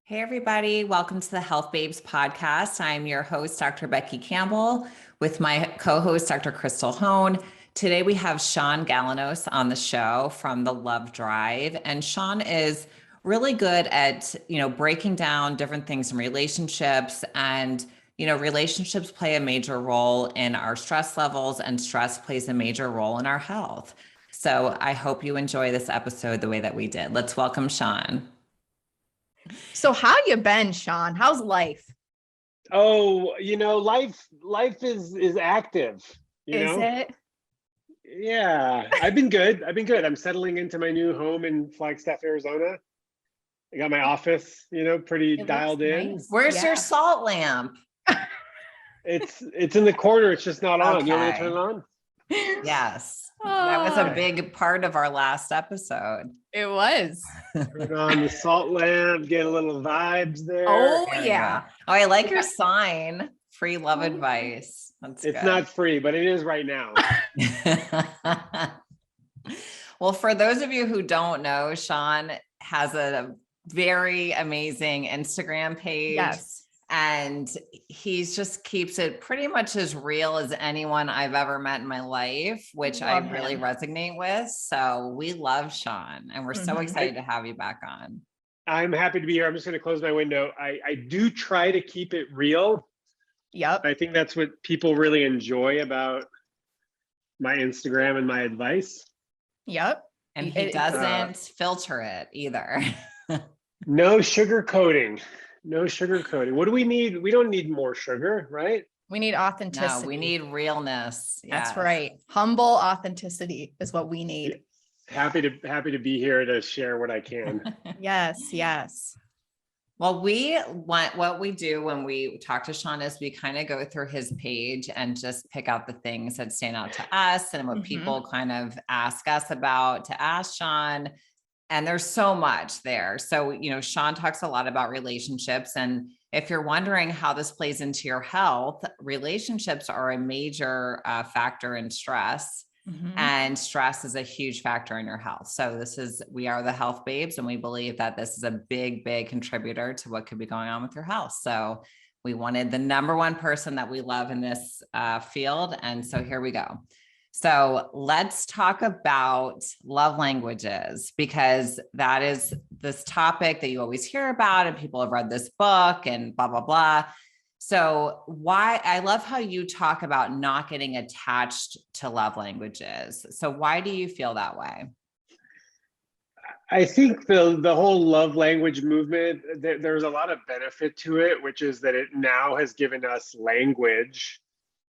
Hey, everybody. Welcome to the Health Babes podcast. I'm your host, Dr. Becky Campbell, with my co-host, Dr. Crystal Hohn. Today, we have Shaun Galanos on the show from the Love Drive. And Shaun is really good at, breaking down different things in relationships. And, relationships play a major role in our stress levels, and stress plays a major role in our health. So I hope you enjoy this episode the way that we did. Let's welcome Shaun. So how you been, Shaun? How's life? Oh, life is active, Is it? Yeah, I've been good. I'm settling into my new home in Flagstaff, Arizona. I got my office, pretty dialed in. Nice. Where's your salt lamp? It's in the corner. It's just not on. Okay. You want me to turn it on? Yes. That was a big part of our last episode. It was. Turn on the salt lamp, get a little vibes there. Oh, There yeah. Oh, I like your sign. Free love advice. That's It's good. not free, but it is right now. Well, for those of you who don't know, Shaun has a very amazing Instagram page. Yes. And he just keeps it pretty much as real as anyone I've ever met in my life, which I really resonate with. So we love Shaun, and we're so excited to have you back on. I'm happy to be here. I'm just going to close my window. I do try to keep it real. Yep. I think that's what people really enjoy about my Instagram and my advice. Yep. And he doesn't filter it either. No sugarcoating. No sugarcoating. What do we need? We don't need more sugar, right? We need authenticity. No, we need realness. That's Yes. right. Humble authenticity is what we need. Happy to be here to share what I can. Yes. Well, what we do when we talk to Shaun is we kind of go through his page and just pick out the things that stand out to us and what people kind of ask us about to ask Shaun. And there's so much there. So, Shaun talks a lot about relationships. And if you're wondering how this plays into your health, relationships are a major factor in stress. And stress is a huge factor in your health. So we are the Health Babes, and we believe that this is a big, big contributor to what could be going on with your health. So we wanted the number one person that we love in this field. And so here we go. So let's talk about love languages, because that is this topic that you always hear about, and people have read this book and blah, blah, blah. So I love how you talk about not getting attached to love languages. So why do you feel that way? I think the whole love language movement, there's a lot of benefit to it, which is that it now has given us language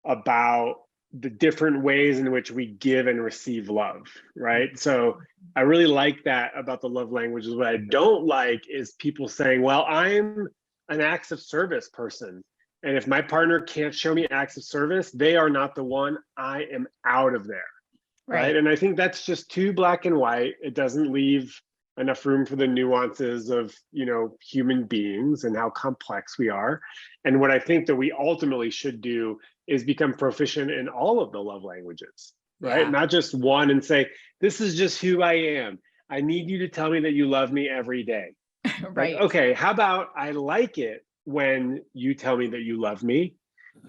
about the different ways in which we give and receive love, right? So I really like that about the love languages. What I don't like is people saying, well, I'm an acts of service person, and if my partner can't show me acts of service, they are not the one. I am out of there, right? And I think that's just too black and white. It doesn't leave enough room for the nuances of, human beings and how complex we are. And what I think that we ultimately should do is become proficient in all of the love languages, right? Yeah. Not just one and say, this is just who I am. I need you to tell me that you love me every day. Right. Like, okay, how about I like it when you tell me that you love me?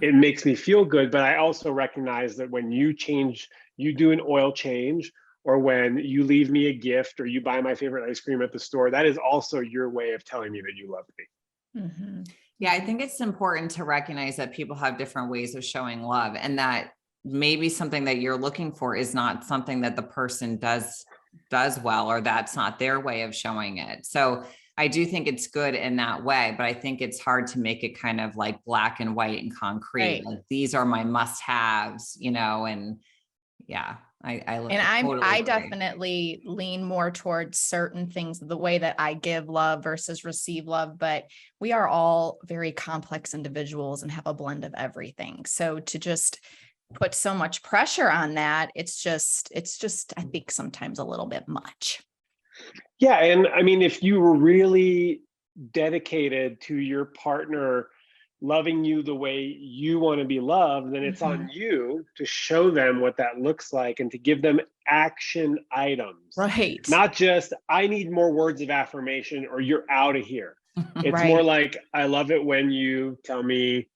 It makes me feel good, but I also recognize that when you do an oil change, or when you leave me a gift, or you buy my favorite ice cream at the store, that is also your way of telling me that you love me. Yeah, I think it's important to recognize that people have different ways of showing love, and that maybe something that you're looking for is not something that the person does well, or that's not their way of showing it. So I do think it's good in that way, but I think it's hard to make it kind of like black and white and concrete. Right. Like, these are my must-haves, and yeah. I definitely lean more towards certain things, the way that I give love versus receive love, but we are all very complex individuals and have a blend of everything. So to just put so much pressure on that, it's just, I think sometimes a little bit much. Yeah. And I mean, if you were really dedicated to your partner loving you the way you want to be loved, then it's on you to show them what that looks like and to give them action items. Right. Not just, I need more words of affirmation or you're out of here. It's more like, I love it when you tell me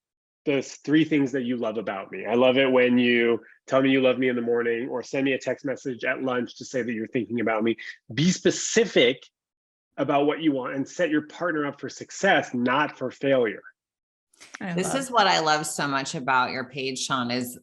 the 3 things that you love about me. I love it when you tell me you love me in the morning, or send me a text message at lunch to say that you're thinking about me. Be specific about what you want and set your partner up for success, not for failure. This is what I love so much about your page, Shaun, is,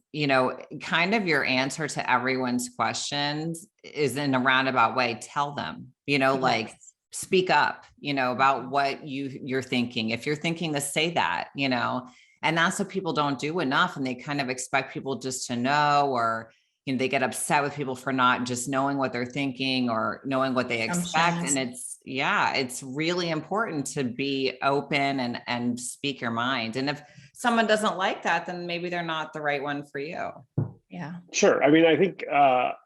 kind of your answer to everyone's questions is in a roundabout way. Tell them, like, speak up, about what you're thinking. If you're thinking to say that, and that's what people don't do enough. And they kind of expect people just to know, or, they get upset with people for not just knowing what they're thinking or knowing what they expect. And it's really important to be open and speak your mind. And if someone doesn't like that, then maybe they're not the right one for you. Yeah. Sure. I mean, I think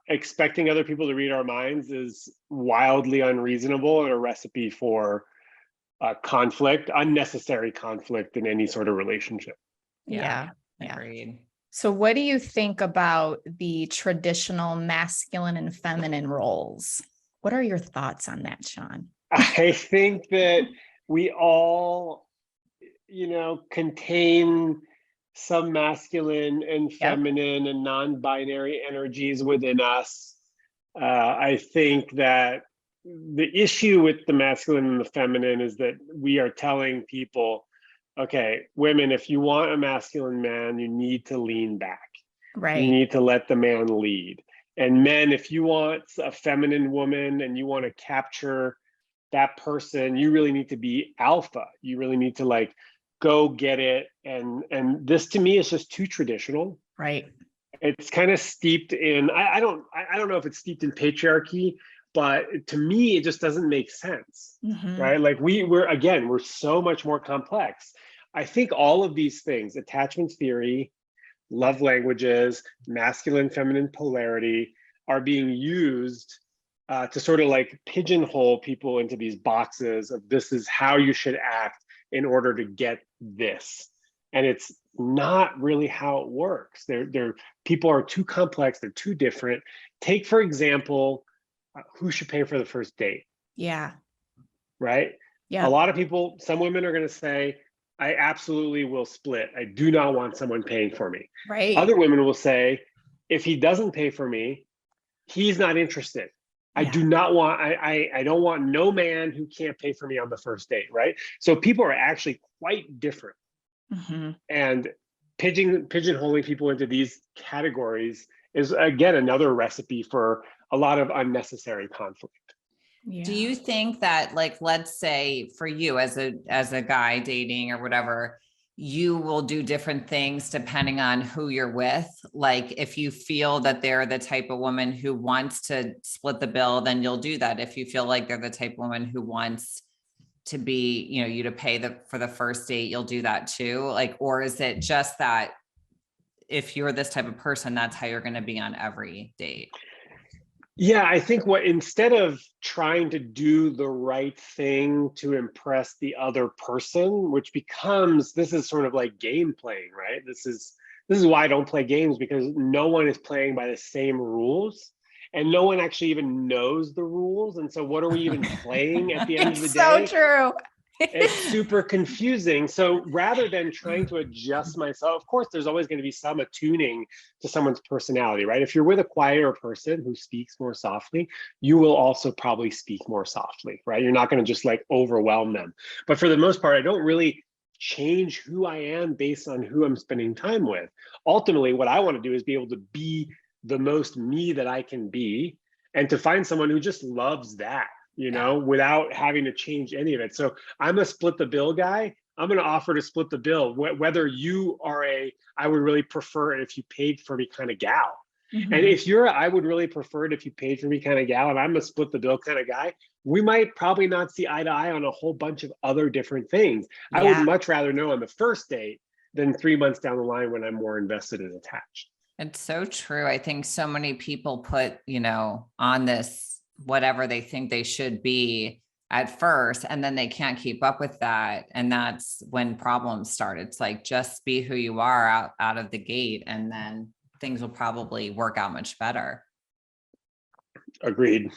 expecting other people to read our minds is wildly unreasonable and a recipe for conflict, unnecessary conflict in any sort of relationship. Yeah. Agreed. So what do you think about the traditional masculine and feminine roles? What are your thoughts on that, Shaun? I think that we all, contain some masculine and feminine and non-binary energies within us. I think that the issue with the masculine and the feminine is that we are telling people, okay, women, if you want a masculine man, you need to lean back. Right. You need to let the man lead. And men, if you want a feminine woman and you want to capture that person, you really need to be alpha. You really need to go get it. And this to me is just too traditional. Right. It's kind of steeped in, I don't know if it's steeped in patriarchy, but to me, it just doesn't make sense, right? Like we're so much more complex. I think all of these things, attachment theory, love languages, masculine, feminine polarity, are being used to sort of pigeonhole people into these boxes of this is how you should act in order to get this. And it's not really how it works. People are too complex, they're too different. Take, for example, who should pay for the first date? Yeah. Right? Yeah. A lot of people, some women are going to say, I absolutely will split. I do not want someone paying for me. Right. Other women will say, if he doesn't pay for me, he's not interested. I don't want no man who can't pay for me on the first date, right? So people are actually quite different. And pigeonholing people into these categories is, again, another recipe for a lot of unnecessary conflict. Yeah. Do you think that, let's say for you as a guy dating or whatever, you will do different things depending on who you're with? Like if you feel that they're the type of woman who wants to split the bill, then you'll do that. If you feel like they're the type of woman who wants to be, you to pay for the first date, you'll do that too? Or is it just that if you're this type of person, that's how you're going to be on every date? Yeah, I think instead of trying to do the right thing to impress the other person, which becomes, this is sort of like game playing, right? This is why I don't play games, because no one is playing by the same rules and no one actually even knows the rules. And so what are we even playing at the end of the day? It's so true. It's super confusing. So rather than trying to adjust myself, of course, there's always going to be some attuning to someone's personality, right? If you're with a quieter person who speaks more softly, you will also probably speak more softly, right? You're not going to just overwhelm them. But for the most part, I don't really change who I am based on who I'm spending time with. Ultimately, what I want to do is be able to be the most me that I can be, and to find someone who just loves that, without having to change any of it. So I'm a split the bill guy. I'm going to offer to split the bill, whether you are I would really prefer it if you paid for me kind of gal. And if you're I would really prefer it if you paid for me kind of gal, and I'm a split the bill kind of guy, we might probably not see eye to eye on a whole bunch of other different things. I would much rather know on the first date than 3 months down the line when I'm more invested and attached. It's so true. I think so many people put, on this whatever they think they should be at first, and then they can't keep up with that. And that's when problems start. It's just be who you are out of the gate, and then things will probably work out much better. Agreed.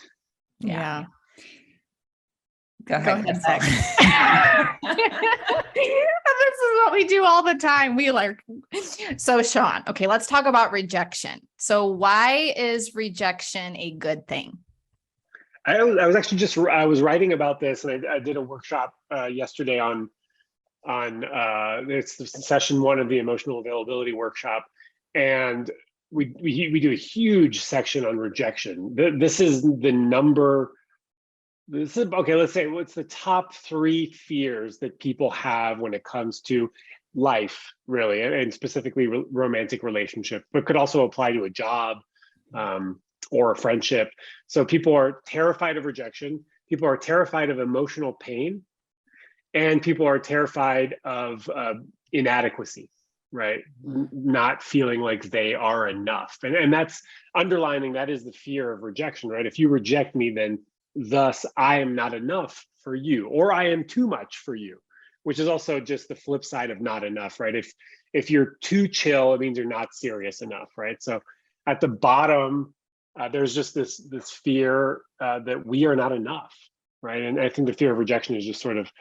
Yeah. Go ahead. Zach. This is what we do all the time. So Shaun, okay, let's talk about rejection. So why is rejection a good thing? I was actually I was writing about this, and I did a workshop yesterday on it's session 1 of the emotional availability workshop, and we do a huge section on rejection. This is okay. Let's say what's the top 3 fears that people have when it comes to life, really, and specifically romantic relationship, but could also apply to a job or a friendship. So people are terrified of rejection. People are terrified of emotional pain, and people are terrified of inadequacy, right? Not feeling like they are enough. And that's underlining, that is the fear of rejection, right? If you reject me, then thus I am not enough for you, or I am too much for you, which is also just the flip side of not enough, right? If you're too chill, it means you're not serious enough, right? So at the bottom, there's just this fear that we are not enough, right? And I think the fear of rejection is just sort of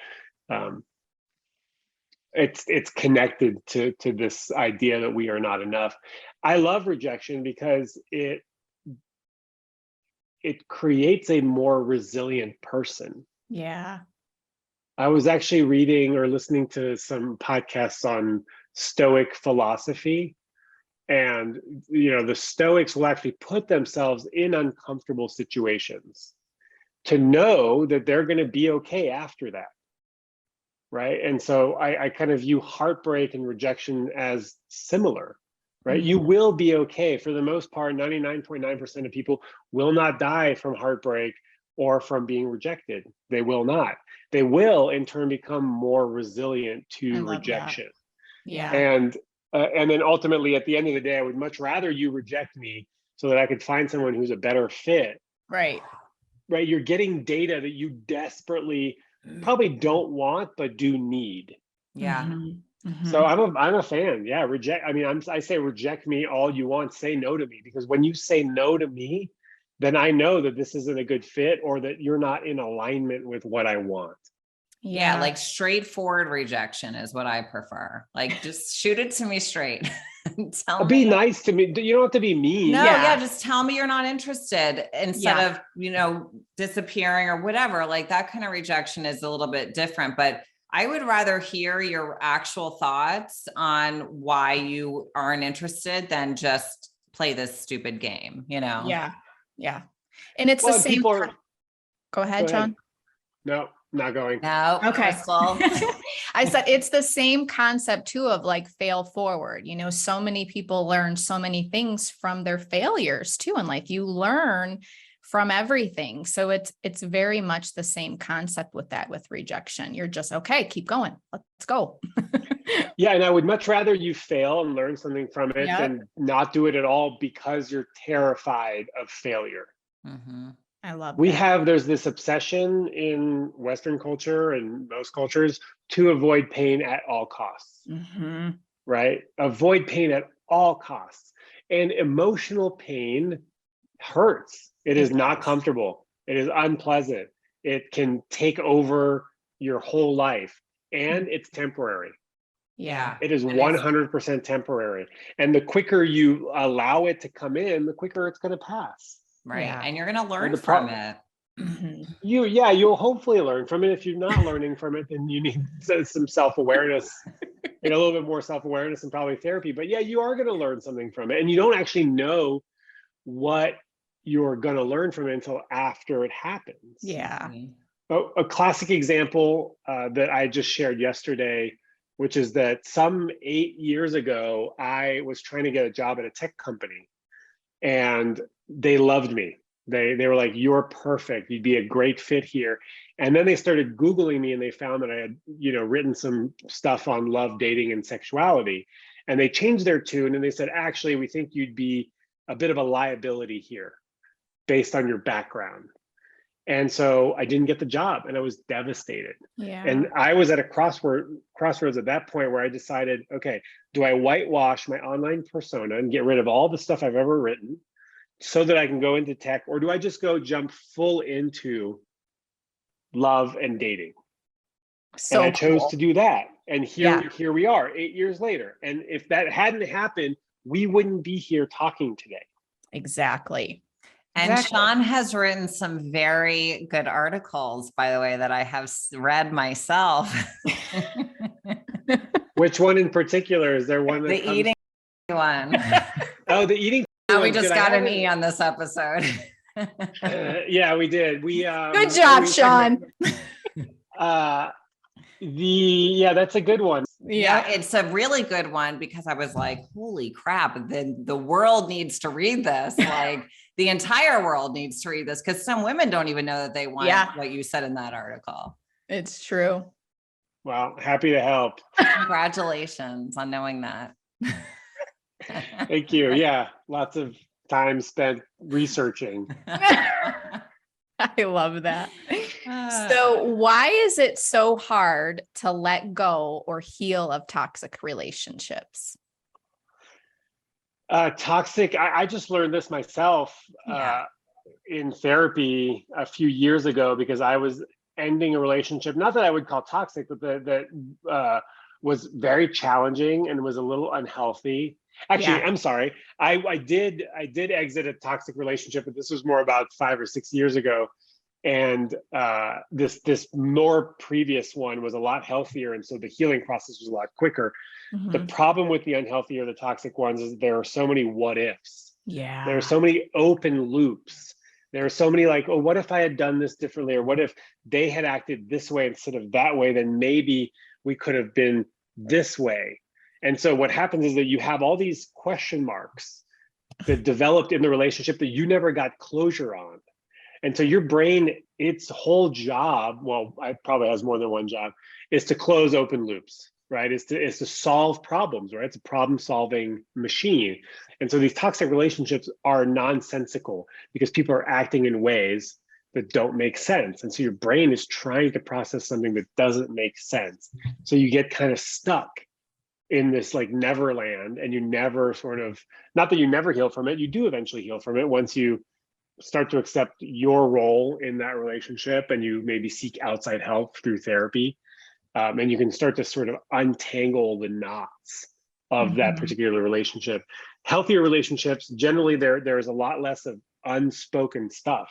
it's connected to this idea that we are not enough. I love rejection because it creates a more resilient person. Yeah. I was actually reading or listening to some podcasts on Stoic philosophy, and the Stoics will actually put themselves in uncomfortable situations to know that they're going to be okay after that. Right. And so I kind of view heartbreak and rejection as similar, right? You will be okay. For the most part, 99.9% of people will not die from heartbreak or from being rejected. They will not. They will, in turn, become more resilient to rejection. That. Yeah. And then ultimately, at the end of the day, I would much rather you reject me so that I could find someone who's a better fit. Right. Right. You're getting data that you desperately probably don't want, but do need. Yeah. So I'm a fan. Yeah. I say reject me all you want, say no to me, because when you say no to me, then I know that this isn't a good fit, or that you're not in alignment with what I want. Yeah, like straightforward rejection is what I prefer. Like, just shoot it to me straight. Be nice to me. You don't have to be mean. No, yeah, just tell me you're not interested instead of, disappearing or whatever. Like, that kind of rejection is a little bit different, but I would rather hear your actual thoughts on why you aren't interested than just play this stupid game, Yeah. Yeah. And it's the same. Go ahead, Shaun. No, not going. No. Okay. I said it's the same concept too of like fail forward. So many people learn so many things from their failures too in life. You learn from everything. So it's very much the same concept with rejection. You're just, okay, keep going. Let's go. Yeah. And I would much rather you fail and learn something from it than not do it at all because you're terrified of failure. I love there's this obsession in Western culture and most cultures to avoid pain at all costs, right? Avoid pain at all costs. And emotional pain hurts. It is not comfortable. It is unpleasant. It can take over your whole life, and it's temporary. Yeah. It is 100% temporary. And the quicker you allow it to come in, the quicker it's going to pass. Right. Yeah. And you're going to learn from it. You'll hopefully learn from it. If you're not learning from it, then you need some self-awareness, a little bit more self-awareness and probably therapy. But yeah, you are going to learn something from it. And you don't actually know what you're going to learn from it until after it happens. Yeah. A classic example that I just shared yesterday, which is that some 8 years ago, I was trying to get a job at a tech company, and they loved me. They were like, you're perfect. You'd be a great fit here. And then they started Googling me, and they found that I had, written some stuff on love, dating, and sexuality. And they changed their tune, and they said, actually, we think you'd be a bit of a liability here based on your background. And so I didn't get the job, and I was devastated. Yeah. And I was at a crossroads at that point where I decided, okay, do I whitewash my online persona and get rid of all the stuff I've ever written so that I can go into tech, or do I just go jump full into love, and dating. So and I chose cool. to do that. And here we are 8 years later. And if that hadn't happened, we wouldn't be here talking today. Exactly. And Shaun has written some very good articles, by the way, that I have read myself. Which one in particular? Is there one that the eating one? Oh, the eating. Now we just got an E on this episode. Yeah, we did. Good job, Shaun. That's a good one. Yeah, it's a really good one because I was like, holy crap, then the world needs to read this. Like the entire world needs to read this because some women don't even know that they want what you said in that article. It's true. Well, happy to help. Congratulations on knowing that. Thank you. Yeah, lots of time spent researching. I love that. So why is it so hard to let go or heal of toxic relationships? Toxic, I just learned this myself in therapy a few years ago because I was ending a relationship, not that I would call toxic, but that was very challenging and was a little unhealthy. Actually, I'm sorry. I did exit a toxic relationship, but this was more about 5 or 6 years ago. And this more previous one was a lot healthier. And so the healing process was a lot quicker. Mm-hmm. The problem with the unhealthy or the toxic ones is there are so many what ifs. Yeah. There are so many open loops. There are so many like, oh, what if I had done this differently? Or what if they had acted this way instead of that way? Then maybe we could have been this way. And so what happens is that you have all these question marks that developed in the relationship that you never got closure on. And so your brain, its whole job, well, it probably has more than one job, is to close open loops, right? Is to solve problems, right? It's a problem-solving machine. And so these toxic relationships are nonsensical because people are acting in ways that don't make sense. And so your brain is trying to process something that doesn't make sense. So you get kind of stuck in this like neverland, and you never sort of, not that you never heal from it, you do eventually heal from it once you start to accept your role in that relationship and you maybe seek outside help through therapy. And you can start to sort of untangle the knots of that particular relationship. Healthier relationships, generally there's a lot less of unspoken stuff.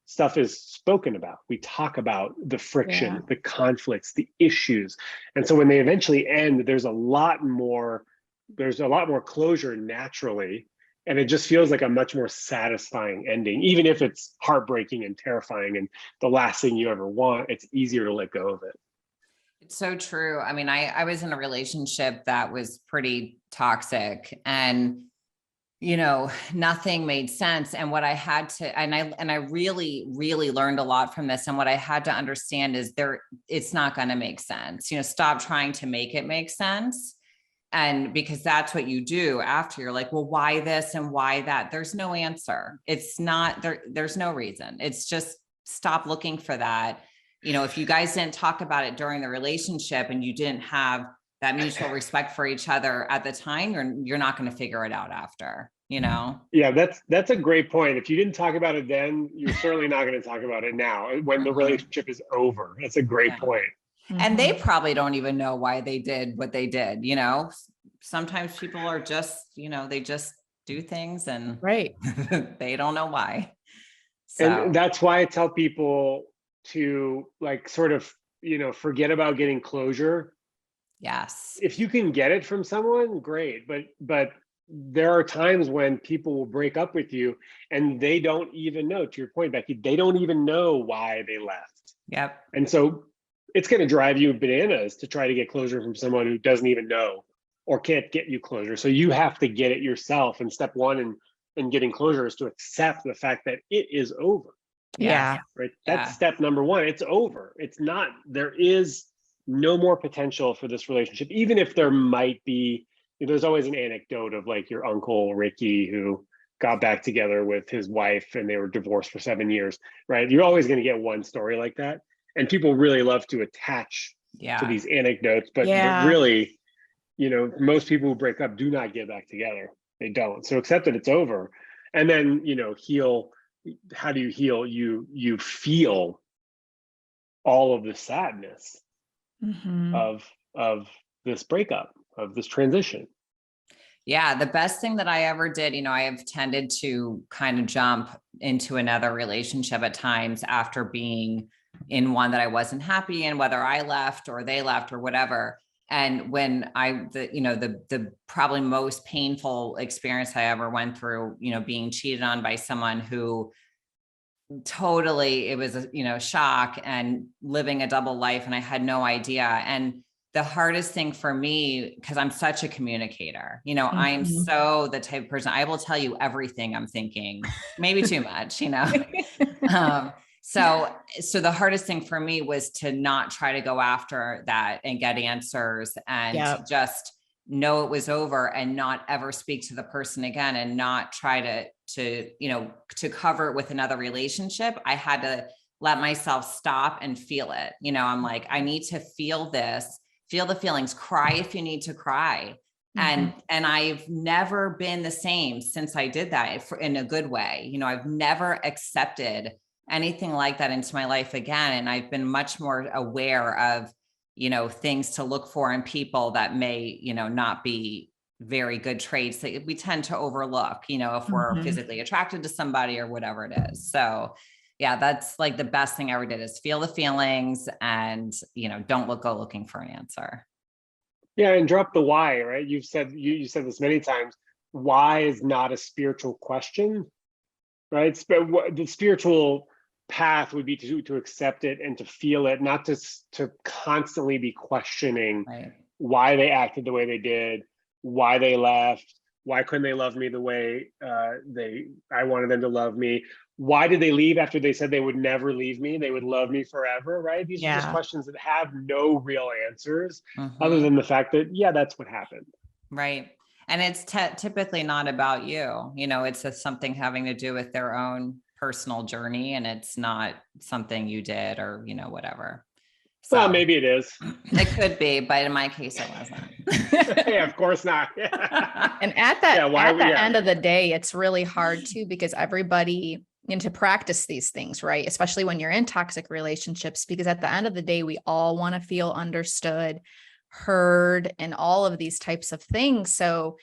Stuff is spoken about. We talk about the friction, the conflicts, the issues. And so when they eventually end, there's a lot more closure naturally. And it just feels like a much more satisfying ending, even if it's heartbreaking and terrifying and the last thing you ever want. It's easier to let go of it. It's so true. I mean, I was in a relationship that was pretty toxic, and nothing made sense. And what I had to, and I really, really learned a lot from this. And what I had to understand is it's not going to make sense. Stop trying to make it make sense. And because that's what you do after. You're like, well, why this and why that? There's no answer. It's not there. There's no reason. It's just stop looking for that. If you guys didn't talk about it during the relationship and you didn't have that mutual respect for each other at the time, you're not going to figure it out after, Yeah, that's a great point. If you didn't talk about it then, you're certainly not going to talk about it now when the relationship is over. That's a great point. And they probably don't even know why they did what they did. Sometimes people are just, they just do things and they don't know why. So. And that's why I tell people to like sort of, forget about getting closure. Yes. If you can get it from someone, great. But there are times when people will break up with you and they don't even know, to your point, Becky, they don't even know why they left. Yep. And so it's going to drive you bananas to try to get closure from someone who doesn't even know or can't get you closure. So you have to get it yourself. And step one in getting closure is to accept the fact that it is over. Yeah. Right. That's step number one. It's over. It's not, there is no more potential for this relationship, even if there might be, there's always an anecdote of like your uncle Ricky who got back together with his wife and they were divorced for 7 years, right? You're always going to get one story like that. And people really love to attach to these anecdotes, but really, most people who break up do not get back together. They don't. So accept that it's over. And then, heal. How do you heal? You feel all of the sadness Mhm. of this breakup, of this transition. Yeah, the best thing that I ever did, I have tended to kind of jump into another relationship at times after being in one that I wasn't happy in, whether I left or they left or whatever. And when the probably most painful experience I ever went through, being cheated on by someone who totally, it was a, shock, and living a double life. And I had no idea. And the hardest thing for me, because I'm such a communicator, I am so the type of person, I will tell you everything I'm thinking, maybe too much, so the hardest thing for me was to not try to go after that and get answers, and to just know it was over and not ever speak to the person again, and not try to cover it with another relationship. I had to let myself stop and feel it. I'm like, I need to feel this, feel the feelings, cry if you need to cry. And I've never been the same since I did that, in a good way. I've never accepted anything like that into my life again. And I've been much more aware of, things to look for in people that may, not be very good traits that we tend to overlook, if we're physically attracted to somebody or whatever it is. So yeah, that's like the best thing I ever did, is feel the feelings and, don't go looking for an answer. Yeah. And drop the why, right? You said this many times. Why is not a spiritual question, right? The spiritual path would be to accept it and to feel it, not to constantly be questioning why they acted the way they did, why they left, why couldn't they love me the way I wanted them to love me, why did they leave after they said they would never leave me, they would love me forever, right? These are just questions that have no real answers other than the fact that, that's what happened. Right. And it's typically not about you, it's something having to do with their own personal journey, and it's not something you did or, whatever. So well, maybe it is. It could be, but in my case, it wasn't. Yeah, of course not. And at the end of the day, it's really hard too, because everybody to practice these things, right? Especially when you're in toxic relationships, because at the end of the day, we all want to feel understood, heard, and all of these types of things. So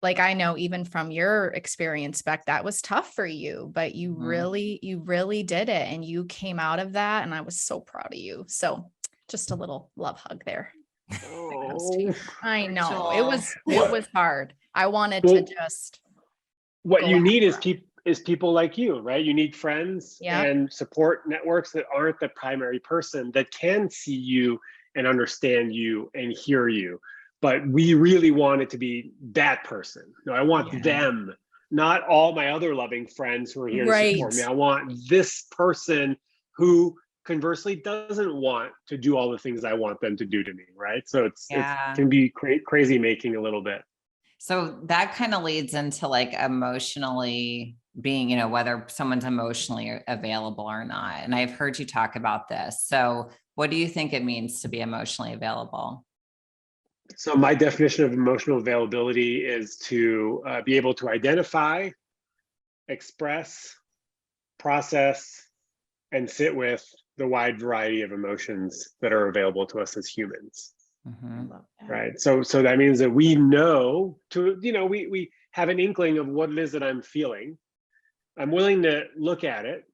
like, I know even from your experience, Beck, that was tough for you, but you really did it, and you came out of that. And I was so proud of you. So just a little love hug there. Oh, I know it was hard. I wanted to just. What you need is people like you, right? You need friends and support networks that aren't the primary person, that can see you and understand you and hear you. But we really want it to be that person. No, I want them, not all my other loving friends who are here to support me. I want this person who conversely doesn't want to do all the things I want them to do to me, right? So it can be crazy making a little bit. So that kind of leads into like emotionally being, whether someone's emotionally available or not. And I've heard you talk about this. So what do you think it means to be emotionally available? So my definition of emotional availability is to be able to identify, express, process, and sit with the wide variety of emotions that are available to us as humans. Right. So that means that we know we have an inkling of what it is that I'm feeling. I'm willing to look at it.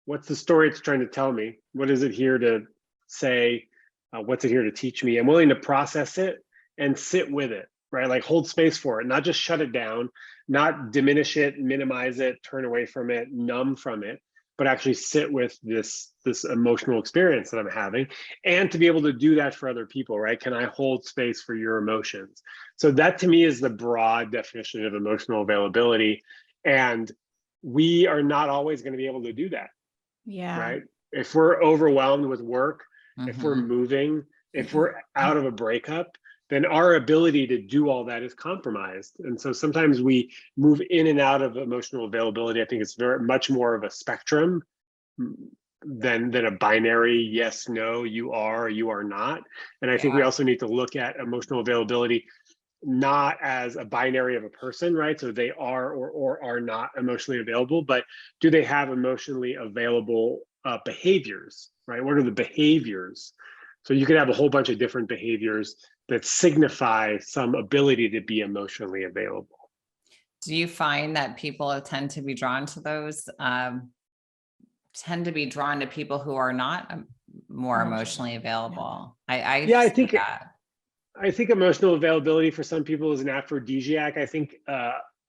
What's the story it's trying to tell me? What is it here to say? What's it here to teach me? I'm willing to process it and sit with it, right? Like hold space for it, not just shut it down, not diminish it, minimize it, turn away from it, numb from it, but actually sit with this emotional experience that I'm having, and to be able to do that for other people, right? Can I hold space for your emotions? So that to me is the broad definition of emotional availability. And we are not always going to be able to do that. Yeah. Right. If we're overwhelmed with work, if we're moving, if we're out of a breakup, then our ability to do all that is compromised. And so sometimes we move in and out of emotional availability. I think it's very much more of a spectrum than a binary yes, no, you are, or you are not. And I think we also need to look at emotional availability not as a binary of a person, right? So they are or are not emotionally available, but do they have emotionally available behaviors, right? What are the behaviors? So you could have a whole bunch of different behaviors that signify some ability to be emotionally available. Do you find that people tend to be drawn to those, tend to be drawn to people who are not more emotionally available? Yeah, I think that. I think emotional availability for some people is an aphrodisiac. I think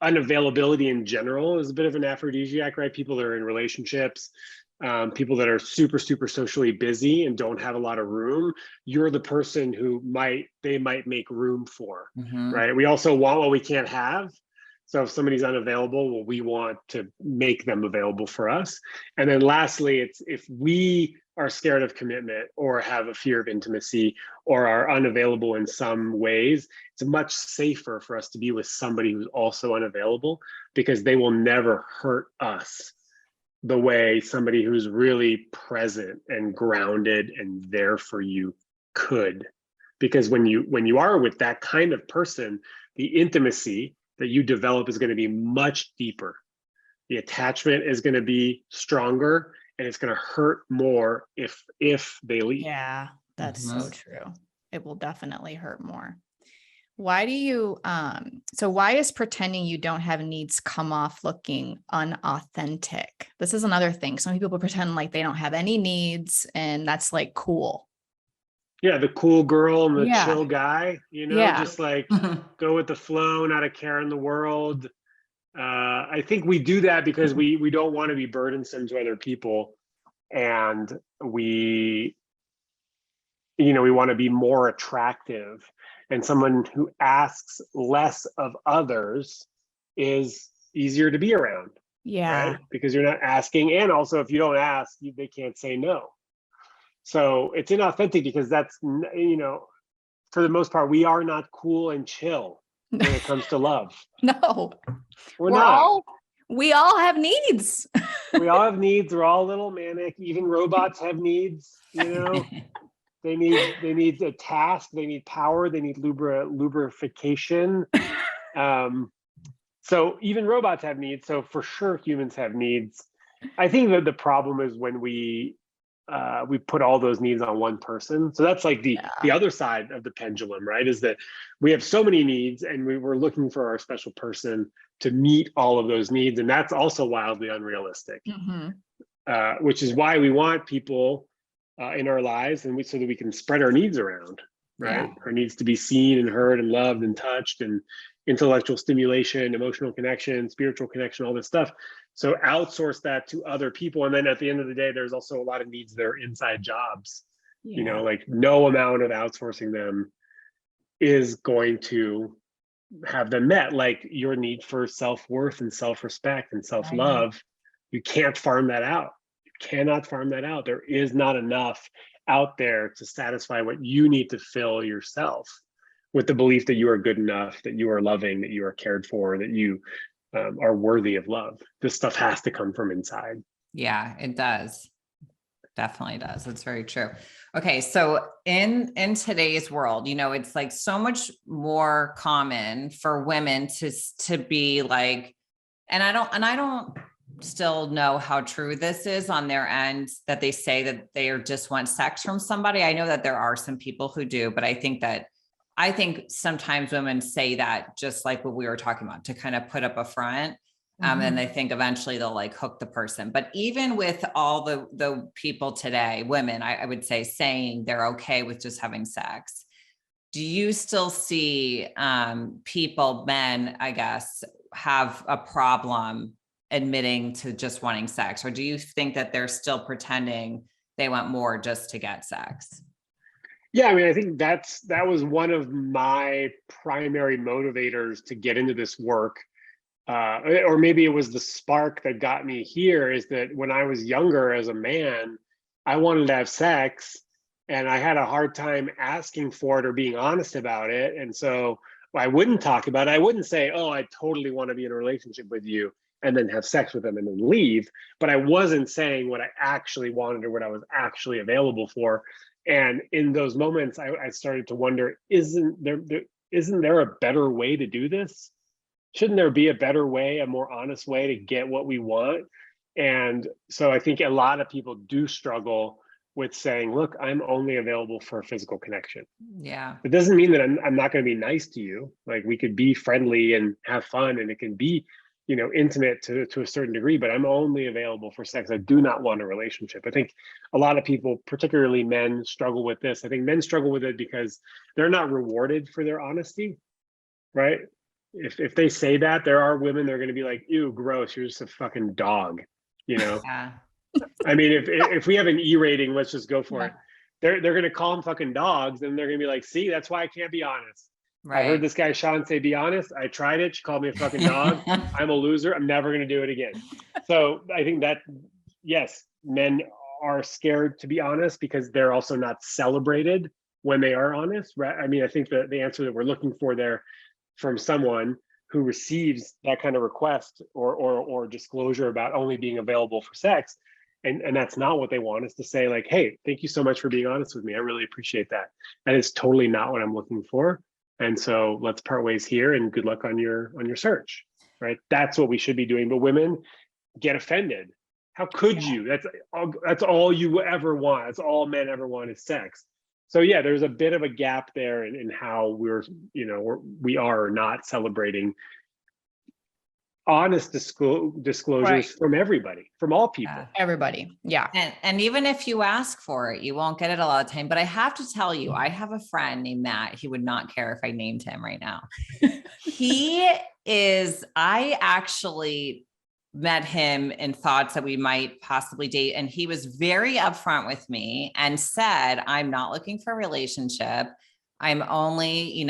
unavailability in general is a bit of an aphrodisiac, right? People that are in relationships, people that are super, super socially busy and don't have a lot of room. You're the person who they might make room for, right? We also want what we can't have. So if somebody's unavailable, well, we want to make them available for us. And then lastly, it's if we are scared of commitment or have a fear of intimacy or are unavailable in some ways, it's much safer for us to be with somebody who's also unavailable, because they will never hurt us the way somebody who's really present and grounded and there for you could. Because when you are with that kind of person, the intimacy that you develop is going to be much deeper. The attachment is going to be stronger, and it's going to hurt more if they leave. Yeah, that's so true. It will definitely hurt more. Why do you, so why is pretending you don't have needs come off looking unauthentic? This is another thing. Some people pretend like they don't have any needs, and that's like cool. Yeah, the cool girl and the chill guy, just like go with the flow, not a care in the world. I think we do that because we don't want to be burdensome to other people, and we want to be more attractive. And someone who asks less of others is easier to be around. Yeah. Right? Because you're not asking, and also if you don't ask, they can't say no. So it's inauthentic because that's, for the most part, we are not cool and chill when it comes to love. No, we're not. We all have needs. We all have needs. We're all a little manic. Even robots have needs, They need a task, they need power, they need lubrification. So even robots have needs. So for sure humans have needs. I think that the problem is when we put all those needs on one person. So that's like the other side of the pendulum, right? Is that we have so many needs and we're looking for our special person to meet all of those needs. And that's also wildly unrealistic, which is why we want people in our lives, and so that we can spread our needs around, right? Our needs to be seen and heard and loved and touched, and intellectual stimulation, emotional connection, spiritual connection, all this stuff. So outsource that to other people. And then at the end of the day, there's also a lot of needs that are inside jobs. Like no amount of outsourcing them is going to have them met. Like your need for self-worth and self-respect and self-love, you can't farm that out. Cannot farm that out. There is not enough out there to satisfy what you need to fill yourself with the belief that you are good enough, that you are loving, that you are cared for, that you are worthy of love. This stuff has to come from inside. Yeah, it does. Definitely does. That's very true. Okay. So in today's world, it's like so much more common for women to be like, and I don't still know how true this is on their end, that they say that they just want sex from somebody. I know that there are some people who do, but I think sometimes women say that just like what we were talking about, to kind of put up a front. And they think eventually they'll like hook the person. But even with all the people today, women, I would say, saying they're okay with just having sex, do you still see people, men, I guess, have a problem admitting to just wanting sex? Or do you think that they're still pretending they want more just to get sex? Yeah, I mean, I think that was one of my primary motivators to get into this work. Or maybe it was the spark that got me here, is that when I was younger as a man, I wanted to have sex and I had a hard time asking for it or being honest about it. And so I wouldn't talk about it. I wouldn't say, oh, I totally want to be in a relationship with you, and then have sex with them and then leave. But I wasn't saying what I actually wanted or what I was actually available for. And in those moments, I started to wonder, isn't there a better way to do this? Shouldn't there be a better way, a more honest way to get what we want? And so I think a lot of people do struggle with saying, look, I'm only available for a physical connection. Yeah. It doesn't mean that I'm not going to be nice to you. Like, we could be friendly and have fun, and it can be, intimate to a certain degree, but I'm only available for sex. I do not want a relationship. I think a lot of people, particularly men, struggle with this. I think men struggle with it because they're not rewarded for their honesty, right? If they say that, there are women that are going to be like, ew, gross, you're just a fucking dog, Yeah. I mean, if we have an E rating, let's just go for it. They're going to call them fucking dogs, and they're going to be like, see, that's why I can't be honest. Right. I heard this guy Shaun say, be honest. I tried it. She called me a fucking dog. I'm a loser. I'm never going to do it again. So I think that, yes, men are scared to be honest because they're also not celebrated when they are honest, right? I mean, I think the answer that we're looking for there from someone who receives that kind of request or disclosure about only being available for sex, and that's not what they want, is to say like, hey, thank you so much for being honest with me. I really appreciate that. That is totally not what I'm looking for. And so let's part ways here, and good luck on your search, right? That's what we should be doing. But women get offended. How could you? That's all you ever want. That's all men ever want is sex. So yeah, there's a bit of a gap there in how we are not celebrating honest disclosures from everybody, from all people. Everybody. Yeah. And even if you ask for it, you won't get it a lot of time. But I have to tell you, I have a friend named Matt. He would not care if I named him right now. I actually met him in thoughts that we might possibly date. And he was very upfront with me and said, I'm not looking for a relationship. I'm only,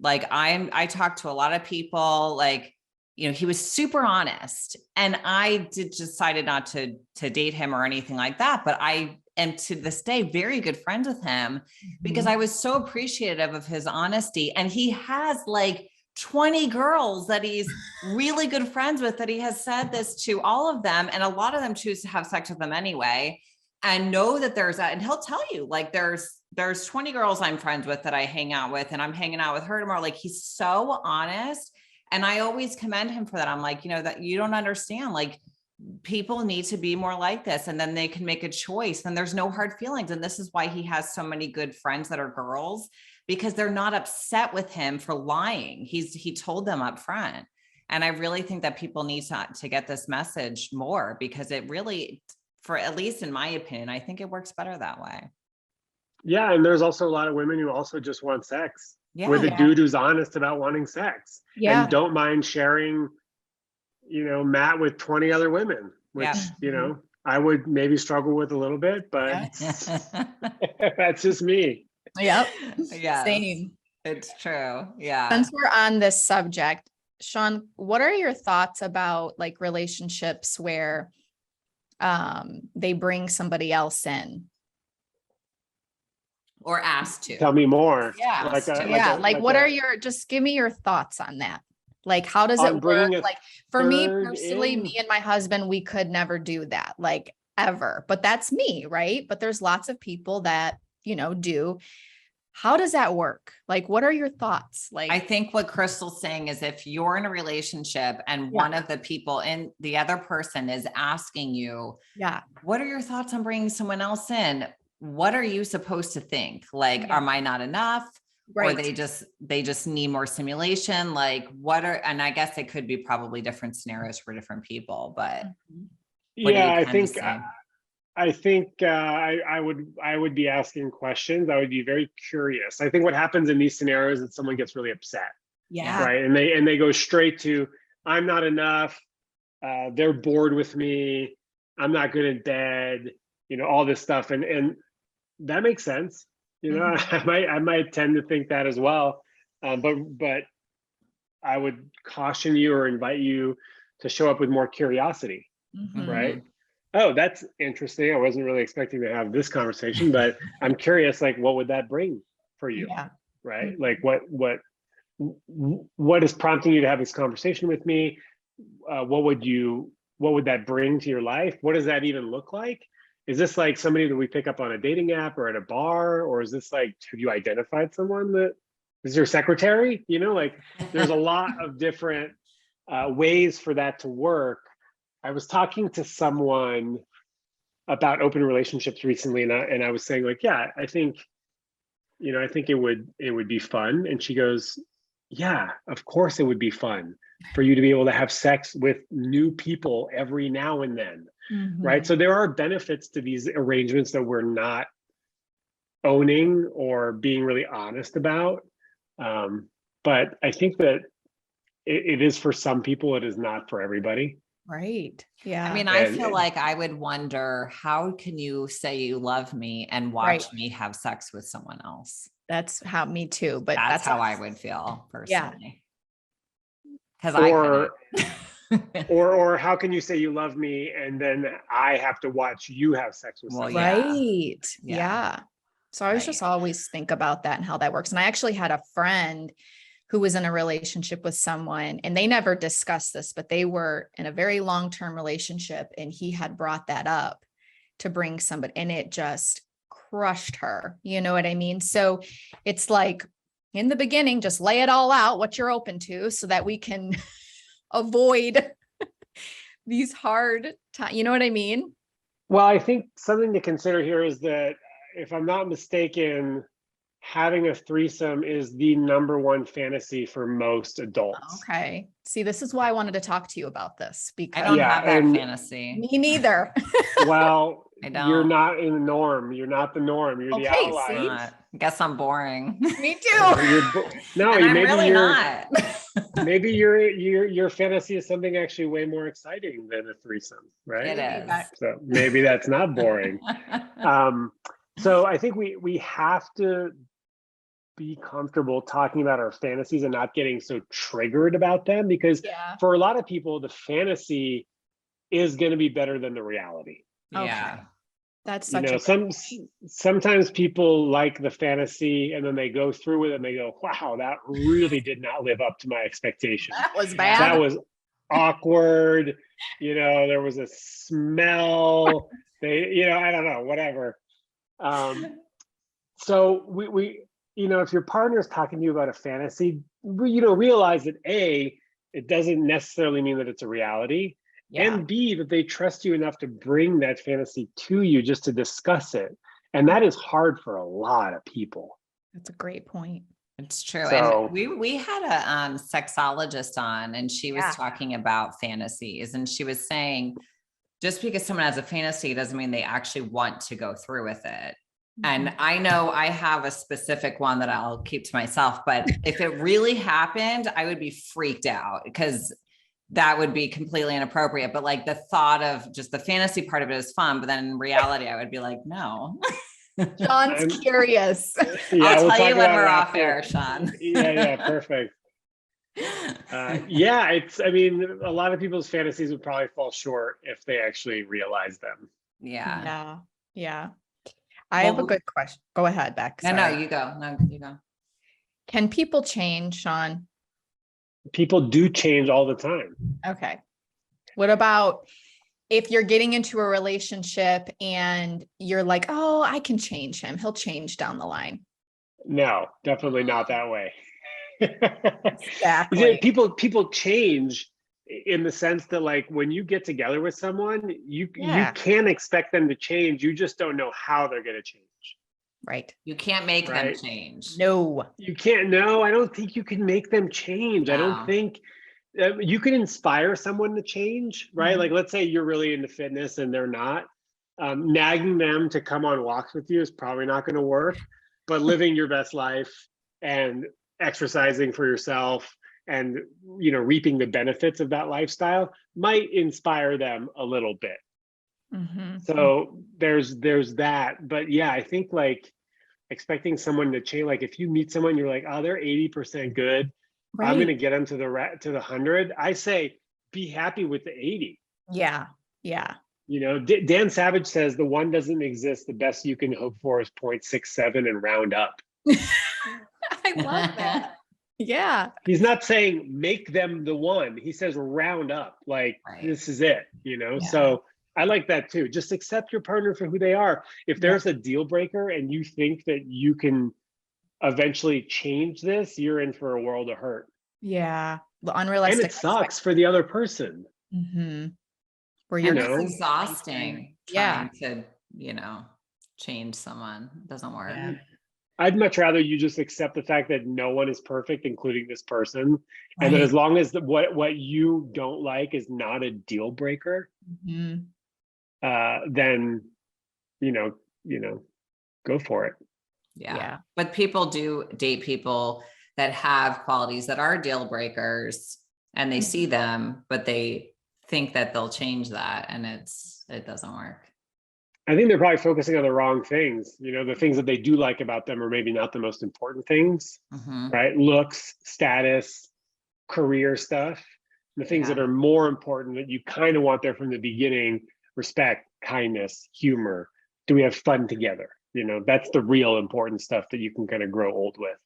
I talk to a lot of people, he was super honest, and I decided not to date him or anything like that. But I am to this day very good friends with him because I was so appreciative of his honesty. And he has 20 girls that he's really good friends with, that he has said this to all of them. And a lot of them choose to have sex with them anyway, and know that there's that. And he'll tell you, there's 20 girls I'm friends with that I hang out with, and I'm hanging out with her tomorrow. He's so honest. And I always commend him for that. I'm like, that you don't understand, people need to be more like this, and then they can make a choice, and there's no hard feelings. And this is why he has so many good friends that are girls, because they're not upset with him for lying. He told them up front. And I really think that people need to get this message more, because it really, for at least in my opinion, I think it works better that way. Yeah. And there's also a lot of women who also just want sex. With a dude who's honest about wanting sex and don't mind sharing, Matt with 20 other women, which, I would maybe struggle with a little bit, but that's just me. Yep. Yeah. Same. It's true. Yeah. Since we're on this subject, Shaun, what are your thoughts about relationships where they bring somebody else in? Or asked to. Tell me more. Just give me your thoughts on that. How does it work? For me personally, me and my husband, we could never do that, ever, but that's me. Right. But there's lots of people that, do. How does that work? What are your thoughts? I think what Crystal's saying is, if you're in a relationship and one of the people in the other person is asking you, what are your thoughts on bringing someone else in? What are you supposed to think? Am I not enough? Right. Or they just need more stimulation? And I guess it could be probably different scenarios for different people, but I think I would be asking questions. I would be very curious. I think what happens in these scenarios is someone gets really upset. Yeah. Right. And they go straight to, I'm not enough. They're bored with me. I'm not good in bed, all this stuff. And that makes sense. I might tend to think that as well. But I would caution you or invite you to show up with more curiosity, right? Oh, that's interesting. I wasn't really expecting to have this conversation, but I'm curious, what would that bring for you? Yeah. Right? What is prompting you to have this conversation with me? What would that bring to your life? What does that even look like? Is this somebody that we pick up on a dating app or at a bar? Or is this have you identified someone that is your secretary? There's a lot of different ways for that to work. I was talking to someone about open relationships recently, and I was saying like, yeah, I think, I think it would be fun. And she goes, yeah, of course it would be fun for you to be able to have sex with new people every now and then, right? So there are benefits to these arrangements that we're not owning or being really honest about. But I think that it is for some people, it is not for everybody. Right. Yeah. I mean, I feel like I would wonder, how can you say you love me and watch me have sex with someone else? That's how me too. But that's how I would feel personally. Because or how can you say you love me and then I have to watch you have sex with someone? Right. Yeah. So I was just always think about that and how that works. And I actually had a friend who was in a relationship with someone, and they never discussed this, but they were in a very long-term relationship, and he had brought that up to bring somebody, and it just crushed her. You know what I mean? So it's like, in the beginning, just lay it all out, what you're open to, so that we can avoid these hard times. You know what I mean? Well, I think something to consider here is that, if I'm not mistaken, having a threesome is the number one fantasy for most adults. Okay. See, this is why I wanted to talk to you about this, because I don't have that fantasy. Me neither. Well, I don't. You're not in the norm. You're not the norm. You're the outlier. I guess I'm boring. Me too. I'm really not. Maybe your fantasy is something actually way more exciting than a threesome, right? It is. So maybe that's not boring. So I think we have to be comfortable talking about our fantasies and not getting so triggered about them, because for a lot of people, the fantasy is going to be better than the reality. Yeah. That's such sometimes people like the fantasy and then they go through with it and they go, wow, that really did not live up to my expectations. That was bad. That was awkward. There was a smell. I don't know, whatever. So we if your partner is talking to you about a fantasy, realize that A, it doesn't necessarily mean that it's a reality. And B, that they trust you enough to bring that fantasy to you just to discuss it. And that is hard for a lot of people. That's a great point. It's true. So, and we had a sexologist on, and she was talking about fantasies. And she was saying, just because someone has a fantasy doesn't mean they actually want to go through with it. And I know I have a specific one that I'll keep to myself, but if it really happened, I would be freaked out, because that would be completely inappropriate. But like the thought of just the fantasy part of it is fun, but then in reality, I would be like, no. Sean's curious. I'll tell you when we're off air, Shaun. Yeah, perfect. I mean, a lot of people's fantasies would probably fall short if they actually realize them. Yeah. I have a good question. Go ahead, Beck. No, you go. Can people change, Shaun? People do change all the time. Okay. What about if you're getting into a relationship and you're like, oh, I can change him. He'll change down the line. No, definitely not that way. Exactly. People change in the sense that, like, when you get together with someone, you can expect them to change. You just don't know how they're going to change. Right. You can't make them change. No. You can't. No, I don't think you can make them change. No. I don't think you can inspire someone to change, right? Mm-hmm. Like, let's say you're really into fitness and they're not. Nagging them to come on walks with you is probably not going to work, but living your best life and exercising for yourself and, reaping the benefits of that lifestyle might inspire them a little bit. Mm-hmm. So there's that. But yeah, I think like expecting someone to change, like if you meet someone, you're like, oh, they're 80% good. Right. I'm going to get them to the 100. I say, be happy with the 80. Yeah. Dan Savage says the one doesn't exist. The best you can hope for is 0.67 and round up. I love that. Yeah. He's not saying make them the one. He says round up, like this is it, So I like that too. Just accept your partner for who they are. If there's a deal breaker and you think that you can eventually change this, you're in for a world of hurt. Yeah. The unrealistic. And it sucks for the other person. Mm-hmm. where you're it's exhausting yeah trying to, change someone. It doesn't work. Yeah. I'd much rather you just accept the fact that no one is perfect, including this person, and that Right. as long as what you don't like is not a deal breaker, Mhm. then you know, go for it. Yeah. But people do date people that have qualities that are deal breakers, and they see them, but they think that they'll change that, and it doesn't work. I think they're probably focusing on the wrong things. The things that they do like about them are maybe not the most important things, right? Looks, status, career stuff. The things that are more important that you kind of want there from the beginning: respect, kindness, humor. Do we have fun together? That's the real important stuff that you can kind of grow old with.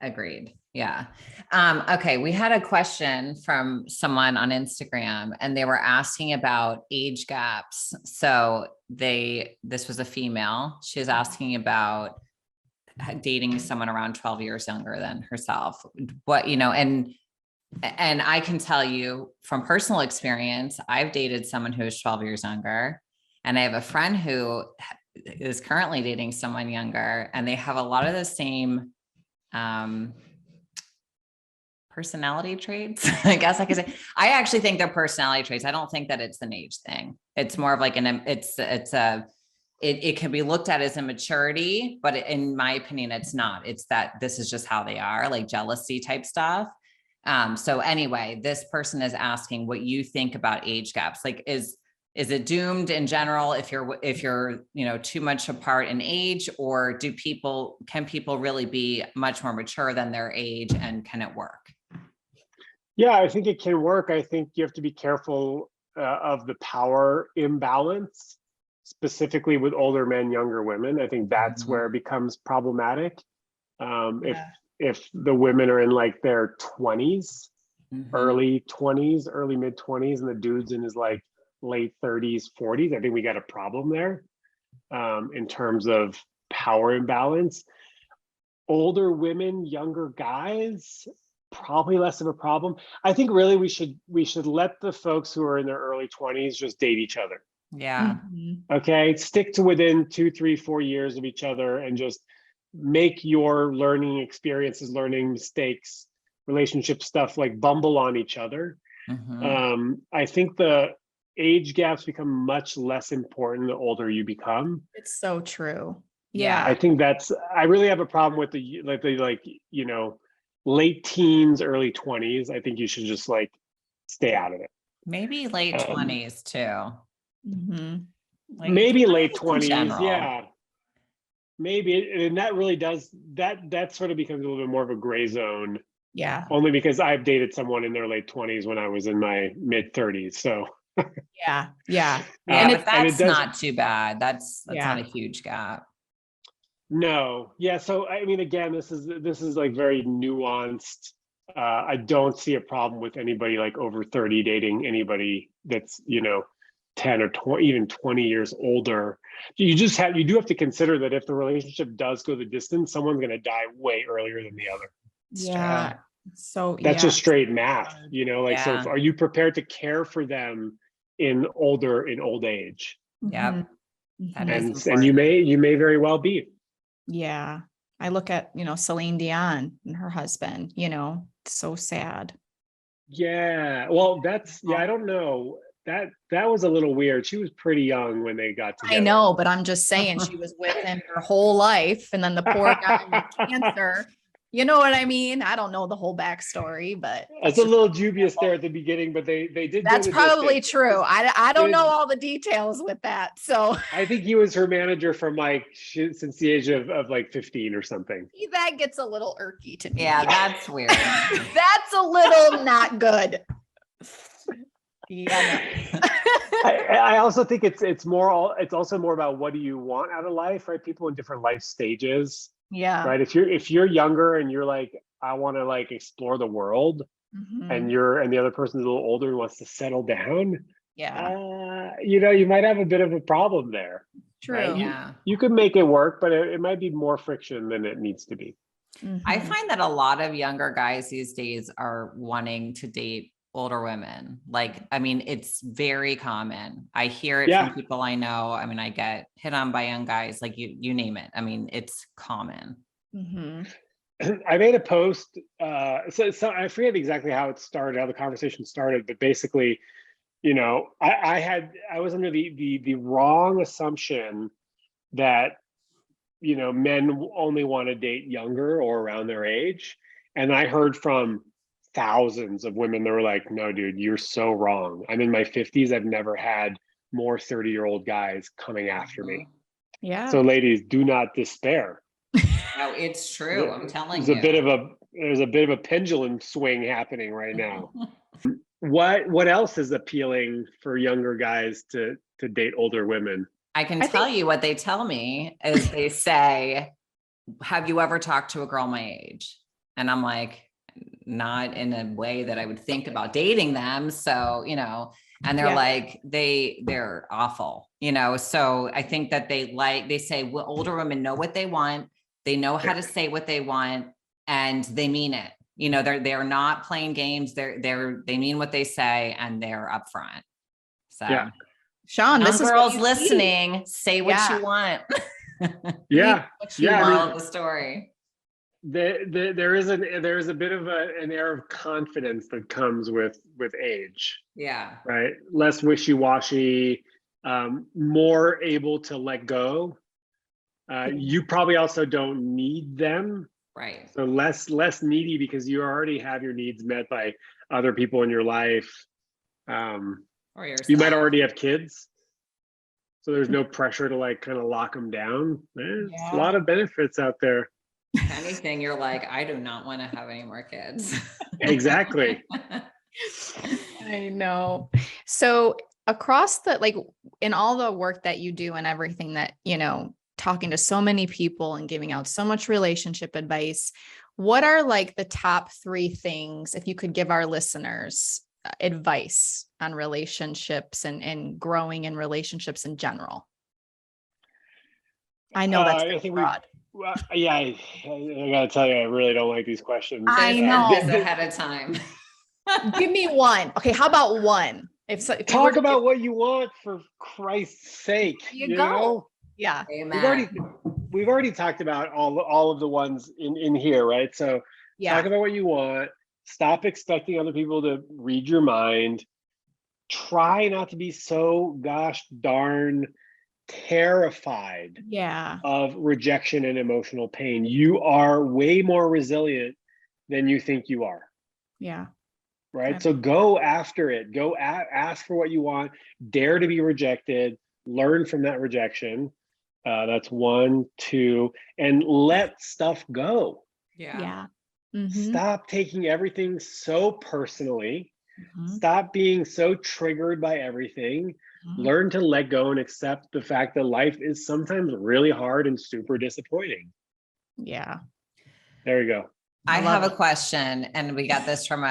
Agreed. Yeah. Okay. We had a question from someone on Instagram, and they were asking about age gaps. So this was a female. She was asking about dating someone around 12 years younger than herself. And I can tell you from personal experience, I've dated someone who is 12 years younger, and I have a friend who is currently dating someone younger, and they have a lot of the same personality traits. I guess I could say. I actually think they're personality traits. I don't think that it's an age thing. It's more of like it can be looked at as immaturity, but in my opinion, it's not. It's that this is just how they are, like jealousy type stuff. So anyway, this person is asking what you think about age gaps. Like, is it doomed in general if you're too much apart in age, or can people really be much more mature than their age, and can it work? Yeah, I think it can work. I think you have to be careful of the power imbalance, specifically with older men, younger women. I think that's where it becomes problematic. If the women are in like their 20s, early 20s, early mid 20s, and the dude's in his like late 30s, 40s, I think we got a problem there in terms of power imbalance. Older women, younger guys, probably less of a problem. I think really we should let the folks who are in their early 20s just date each other. Yeah. Okay. Stick to within 2, 3, 4 years of each other, and just make your learning experiences, learning mistakes, relationship stuff, like bumble on each other. I think the age gaps become much less important the older you become. It's so true. I think I really have a problem with the late teens, early 20s. I think you should just like stay out of it. Maybe late 20s too. Like, maybe late 20s. Yeah. Maybe. And that really does, that sort of becomes a little bit more of a gray zone. Yeah. Only because I've dated someone in their late 20s when I was in my mid 30s. So yeah. But that's not too bad. That's not a huge gap. No. Yeah. So, I mean, again, this is like very nuanced. I don't see a problem with anybody like over 30 dating anybody that's, 10 or 20, even 20 years older. You do have to consider that if the relationship does go the distance, someone's going to die way earlier than the other. Yeah. So that's just straight math, So are you prepared to care for them in old age? Yep. And you may very well be. Yeah. I look at, Celine Dion and her husband, so sad. Yeah. Well, I don't know. That was a little weird. She was pretty young when they got together. I know, but I'm just saying she was with him her whole life. And then the poor guy with cancer. You know what I mean? I don't know the whole backstory, but it's a little dubious there at the beginning, but they did. That's probably true. I don't know all the details with that. So I think he was her manager from since the age of like 15 or something. That gets a little irky to me. Yeah, that's weird. That's a little not good. Yeah. I also think it's also more about what do you want out of life, right? People in different life stages. Yeah. Right. If you're younger and you're like, I want to like explore the world, and the other person's a little older and wants to settle down. Yeah. You might have a bit of a problem there. True. Right? Yeah. You could make it work, but it might be more friction than it needs to be. I find that a lot of younger guys these days are wanting to date older women. Like, I mean, it's very common. I hear it Yeah. from people I know. I mean, I get hit on by young guys, like you name it. I mean, it's common. I made a post. So I forget exactly how it started, how the conversation started, but basically, you know, I was under the wrong assumption that, you know, men only want to date younger or around their age. And I heard from thousands of women that were like, no, dude, you're so wrong. I'm in my 50s. I've never had more 30-year-old guys coming after me. Yeah. So ladies, do not despair. Oh, it's true. I'm telling There's you. There's a bit of a pendulum swing happening right now. What else is appealing for younger guys to date older women? I can tell you what they tell me is they say, have you ever talked to a girl my age? And I'm like, not in a way that I would think about dating them. So, you know, and they're like, they're awful, you know? So I think that they say, well, older women know what they want. They know how to say what they want and they mean it. You know, they're not playing games. They mean what they say and they're upfront. So yeah. Shaun, this is girls listening, say what you want. Yeah. Moral of the story. There is a bit of an air of confidence that comes with age. Yeah. Right. Less wishy-washy, more able to let go. You probably also don't need them. Right. So less needy because you already have your needs met by other people in your life. Or yourself. You might already have kids. So there's no pressure to like kind of lock them down. There's a lot of benefits out there. If anything, you're like, I do not want to have any more kids. Exactly. I know. So across in all the work that you do and everything that, you know, talking to so many people and giving out so much relationship advice, what are like the top 3 things, if you could give our listeners advice on relationships and growing in relationships in general? I know that's broad. I gotta tell you, I really don't like these questions. I know. Ahead of time. Give me one. Okay, how about one? Talk about what you want, for Christ's sake. You go. Know? Yeah. We've already talked about all of the ones in here, right? So talk about what you want. Stop expecting other people to read your mind. Try not to be so gosh darn terrified of rejection and emotional pain. You are way more resilient than you think you are. Yeah. Right. So go after it. Go ask for what you want. Dare to be rejected. Learn from that rejection. That's 1, 2, and let stuff go. Yeah. Stop taking everything so personally. Stop being so triggered by everything. Learn to let go and accept the fact that life is sometimes really hard and super disappointing. Yeah. There you go. I have a question, and we got this from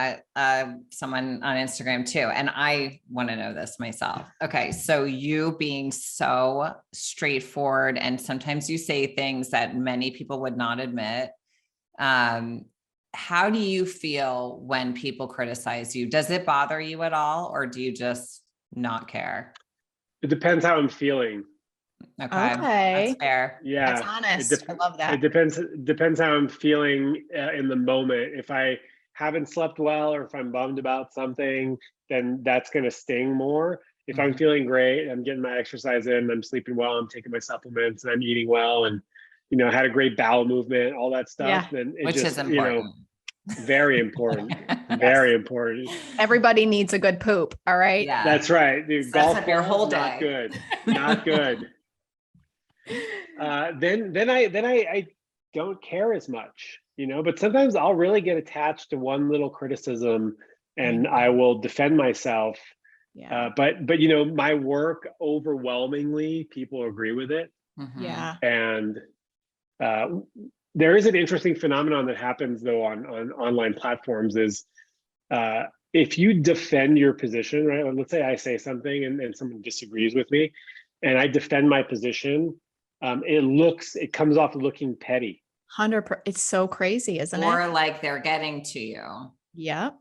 someone on Instagram too, and I want to know this myself. Okay, so you being so straightforward, and sometimes you say things that many people would not admit. How do you feel when people criticize you? Does it bother you at all, or do you just not care? It depends how I'm feeling. Okay. That's fair. Yeah. That's honest. I love that. It depends how I'm feeling in the moment. If I haven't slept well or if I'm bummed about something, then that's going to sting more. If I'm feeling great, I'm getting my exercise in, I'm sleeping well, I'm taking my supplements, and I'm eating well, and, you know, had a great bowel movement, all that stuff, then which is important. You know, very important. Very important. Everybody needs a good poop. All right. Yeah. That's right. Dude, golf up your whole day. Not good. Not good. Then I don't care as much, you know, but sometimes I'll really get attached to one little criticism and I will defend myself. Yeah. But you know, my work, overwhelmingly people agree with it. Yeah. And there is an interesting phenomenon that happens though on online platforms is if you defend your position, right? Let's say I say something and someone disagrees with me and I defend my position, it comes off looking petty. 100%. It's so crazy, isn't it? Or like they're getting to you. Yep.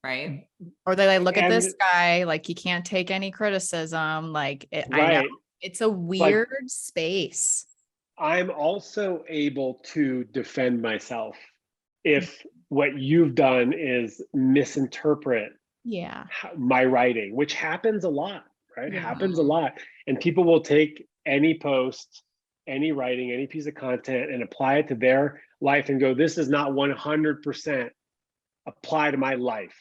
Right. Or they look at this And- guy, like he can't take any criticism. Like I know Right. it's a weird space. I'm also able to defend myself if what you've done is misinterpret Yeah. my writing, which happens a lot, right? Yeah. Happens a lot. And people will take any post, any writing, any piece of content and apply it to their life and go, this does not 100% apply to my life.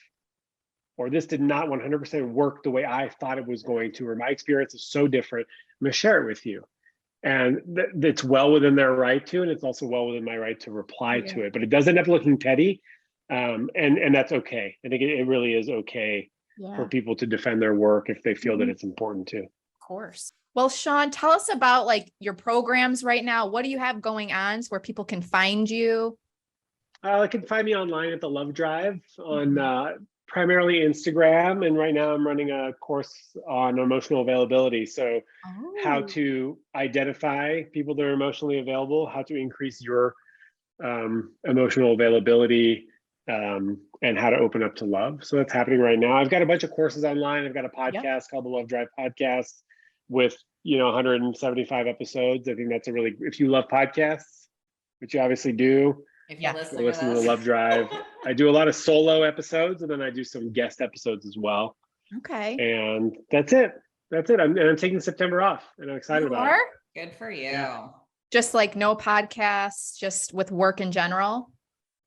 Or this did not 100% work the way I thought it was going to, or my experience is so different. I'm going to share it with you. And it's well within their right to, and it's also well within my right to reply to it. But it does end up looking petty, and that's okay. I think it really is okay for people to defend their work if they feel that it's important to. Of course. Well, Shaun, tell us about like your programs right now. What do you have going on where people can find you? They can find me online at the Love Drive on primarily Instagram. And right now I'm running a course on emotional availability. So how to identify people that are emotionally available, how to increase your emotional availability, and how to open up to love. So that's happening right now. I've got a bunch of courses online. I've got a podcast called the Love Drive Podcast with 175 episodes. I think that's a really, if you love podcasts, which you obviously do, If you listen to the Love Drive. I do a lot of solo episodes, and then I do some guest episodes as well. Okay. And that's it. I'm taking September off, and I'm excited about it. Good for you. Yeah. Just like no podcasts, just with work in general.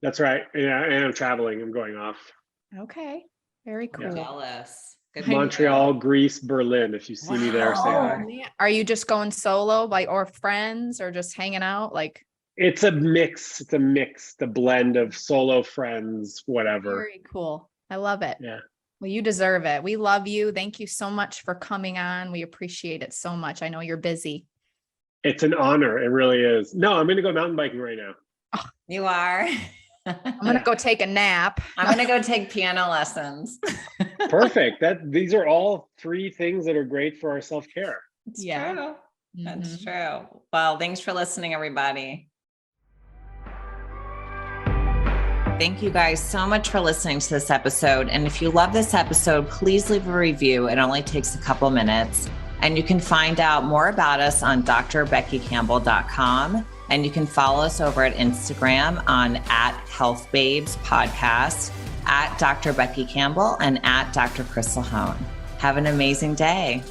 That's right. Yeah, and I'm traveling. I'm going off. Okay. Very cool. Jealous. Good Montreal, Greece, Berlin. If you see me there, say hi. Man. Are you just going solo, or friends, or just hanging out? Like, it's a mix. The blend of solo, friends, whatever. Very cool. I love it. Yeah. Well, you deserve it. We love you. Thank you so much for coming on. We appreciate it so much. I know you're busy. It's an honor. It really is. No, I'm going to go mountain biking right now. Oh, you are. I'm going to go take a nap. I'm going to go take piano lessons. Perfect. These are all three things that are great for our self-care. True. That's true. Well, thanks for listening, everybody. Thank you guys so much for listening to this episode. And if you love this episode, please leave a review. It only takes a couple minutes. And you can find out more about us on drbeckycampbell.com. And you can follow us over at Instagram on @HealthBabesPodcast, @Dr. Becky Campbell, and @Dr. Crystal Hohn. Have an amazing day.